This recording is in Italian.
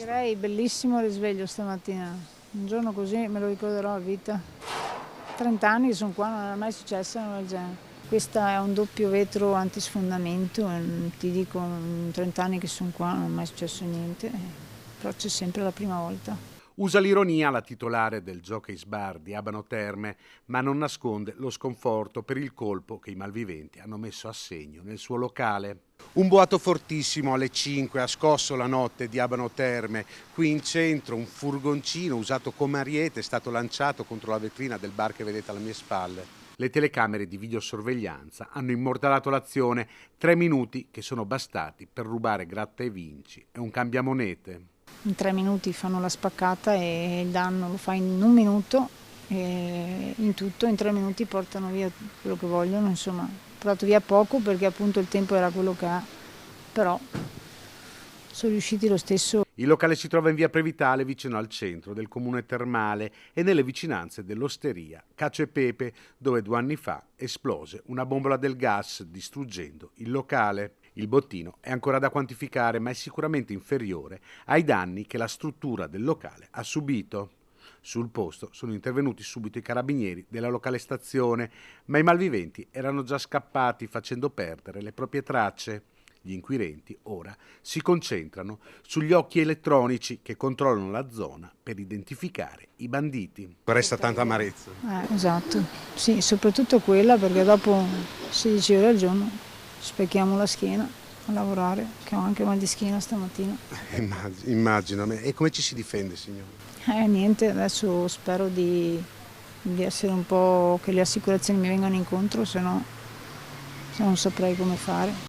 Direi bellissimo il risveglio stamattina, un giorno così me lo ricorderò a vita. 30 anni che sono qua, non è mai successa una roba del genere. Questo è un doppio vetro antisfondamento, ti dico, in 30 anni che sono qua non è mai successo niente, però c'è sempre la prima volta. Usa l'ironia la titolare del Jockey's Bar di Abano Terme, ma non nasconde lo sconforto per il colpo che i malviventi hanno messo a segno nel suo locale. Un boato fortissimo alle 5 ha scosso la notte di Abano Terme. Qui in centro un furgoncino usato come ariete è stato lanciato contro la vetrina del bar che vedete alle mie spalle. Le telecamere di videosorveglianza hanno immortalato l'azione, 3 minuti che sono bastati per rubare gratta e vinci e un cambiamonete. In 3 minuti fanno la spaccata e il danno lo fa in un minuto e in tutto in 3 minuti portano via quello che vogliono, insomma, portato via poco perché appunto il tempo era quello che è, però sono riusciti lo stesso. Il locale si trova in via Previtale, vicino al centro del comune termale e nelle vicinanze dell'osteria Cacio e Pepe, dove 2 anni fa esplose una bombola del gas distruggendo il locale. Il bottino è ancora da quantificare, ma è sicuramente inferiore ai danni che la struttura del locale ha subito. Sul posto sono intervenuti subito i carabinieri della locale stazione, ma i malviventi erano già scappati facendo perdere le proprie tracce. Gli inquirenti ora si concentrano sugli occhi elettronici che controllano la zona per identificare i banditi. Resta tanta amarezza. Esatto, sì, soprattutto quella perché dopo 16 ore al giorno specchiamo la schiena a lavorare, che ho anche mal di schiena stamattina. Immagino. E come ci si difende, signore? Niente, adesso spero di essere un po' che le assicurazioni mi vengano incontro, se no non saprei come fare.